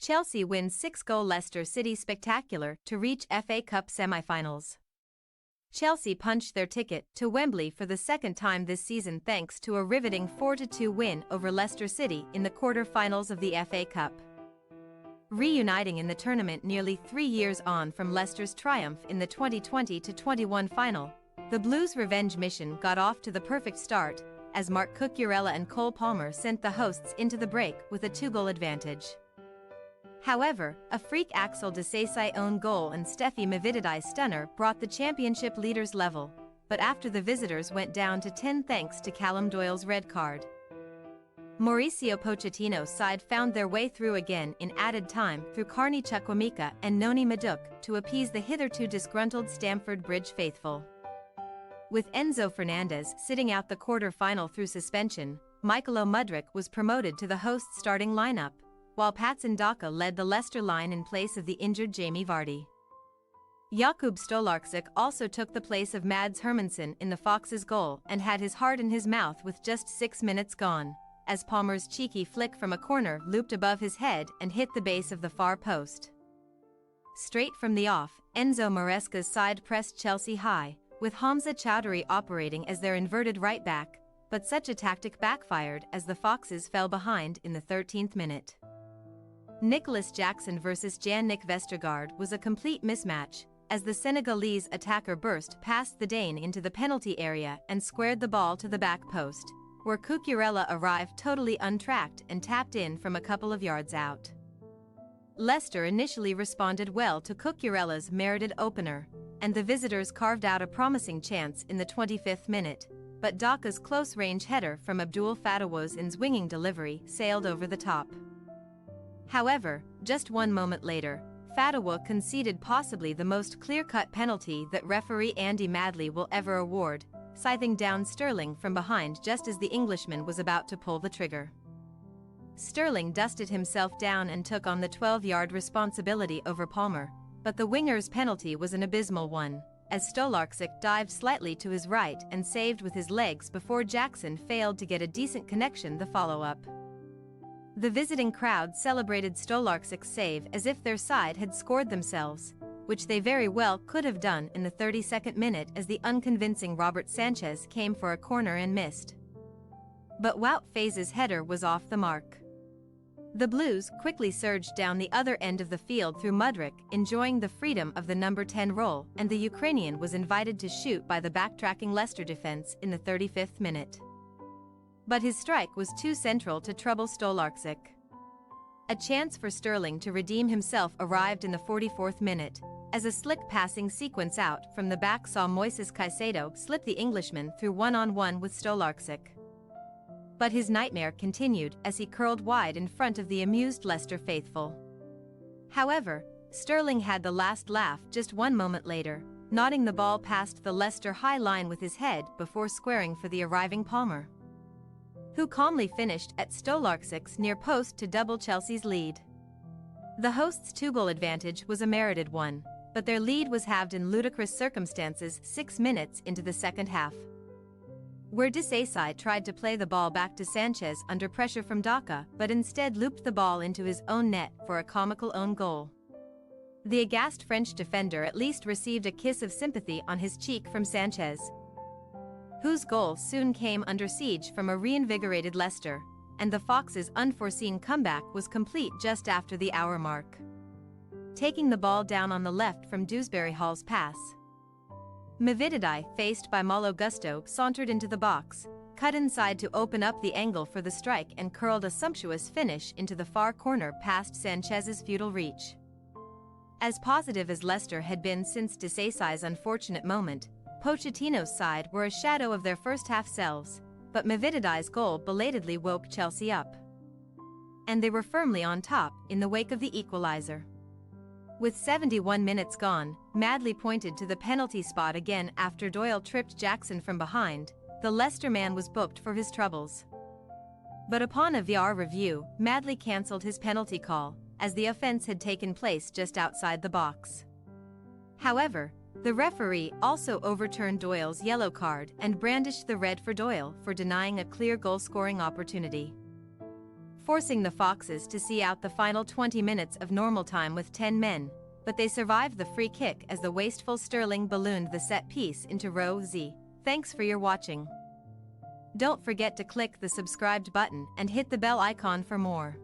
Chelsea wins 6-goal Leicester City spectacular to reach FA Cup semi-finals. Chelsea punched their ticket to Wembley for the second time this season thanks to a riveting 4-2 win over Leicester City in the quarter-finals of the FA Cup. Reuniting in the tournament nearly 3 years on from Leicester's triumph in the 2020-21 final, the Blues' revenge mission got off to the perfect start, as Marc Cucurella and Cole Palmer sent the hosts into the break with a 2-goal advantage. However, a freak Axel Disasi own goal and Steffi Mavididai's stunner brought the championship leaders level, but after the visitors went down to 10 thanks to Callum Doyle's red card. Mauricio Pochettino's side found their way through again in added time through Carney Chukwuemeka and Noni Madueke to appease the hitherto disgruntled Stamford Bridge faithful. With Enzo Fernandez sitting out the quarter-final through suspension, Michael Mudryk was promoted to the host's starting lineup, while Patson Daka led the Leicester line in place of the injured Jamie Vardy. Jakub Stolarczyk also took the place of Mads Hermansen in the Foxes' goal and had his heart in his mouth with just 6 minutes gone, as Palmer's cheeky flick from a corner looped above his head and hit the base of the far post. Straight from the off, Enzo Maresca's side pressed Chelsea high, with Hamza Chowdhury operating as their inverted right back, but such a tactic backfired as the Foxes fell behind in the 13th minute. Nicholas Jackson vs Jan-Nick Vestergaard was a complete mismatch, as the Senegalese attacker burst past the Dane into the penalty area and squared the ball to the back post, where Cucurella arrived totally untracked and tapped in from a couple of yards out. Leicester initially responded well to Cucurella's merited opener, and the visitors carved out a promising chance in the 25th minute, but Daka's close-range header from Abdul Fatawozin's winging delivery sailed over the top. However, just 1 moment later, Fatawa conceded possibly the most clear-cut penalty that referee Andy Madley will ever award, scything down Sterling from behind just as the Englishman was about to pull the trigger. Sterling dusted himself down and took on the 12-yard responsibility over Palmer, but the winger's penalty was an abysmal one, as Stolarczyk dived slightly to his right and saved with his legs before Jackson failed to get a decent connection the follow-up. The visiting crowd celebrated Stolarczyk's save as if their side had scored themselves, which they very well could have done in the 32nd minute as the unconvincing Robert Sanchez came for a corner and missed. But Wout Faze's header was off the mark. The Blues quickly surged down the other end of the field through Mudryk, enjoying the freedom of the number 10 role, and the Ukrainian was invited to shoot by the backtracking Leicester defense in the 35th minute. But his strike was too central to trouble Stolarczyk. A chance for Sterling to redeem himself arrived in the 44th minute, as a slick passing sequence out from the back saw Moises Caicedo slip the Englishman through one-on-one with Stolarczyk. But his nightmare continued as he curled wide in front of the amused Leicester faithful. However, Sterling had the last laugh just 1 moment later, nodding the ball past the Leicester high line with his head before squaring for the arriving Palmer, who calmly finished at Stolarczyk's near post to double Chelsea's lead. The hosts' 2-goal advantage was a merited one, but their lead was halved in ludicrous circumstances 6 minutes into the second half, where Disasi tried to play the ball back to Sanchez under pressure from Daka but instead looped the ball into his own net for a comical own goal. The aghast French defender at least received a kiss of sympathy on his cheek from Sanchez, whose goal soon came under siege from a reinvigorated Leicester, and the Foxes' unforeseen comeback was complete just after the hour mark, taking the ball down on the left from Dewsbury Hall's pass. Mavididai, faced by Malo Gusto, sauntered into the box, cut inside to open up the angle for the strike and curled a sumptuous finish into the far corner past Sanchez's futile reach. As positive as Leicester had been since Disasi's unfortunate moment, Pochettino's side were a shadow of their first-half selves, but Mavididai's goal belatedly woke Chelsea up, and they were firmly on top in the wake of the equalizer. With 71 minutes gone, Madley pointed to the penalty spot again after Doyle tripped Jackson from behind. The Leicester man was booked for his troubles. But upon a VAR review, Madley cancelled his penalty call, as the offence had taken place just outside the box. However, the referee also overturned Doyle's yellow card and brandished the red for Doyle for denying a clear goal-scoring opportunity. forcing the Foxes to see out the final 20 minutes of normal time with 10 men, but they survived the free kick as the wasteful Sterling ballooned the set piece into row Z. Thanks for your watching. Don't forget to click the subscribed button and hit the bell icon for more.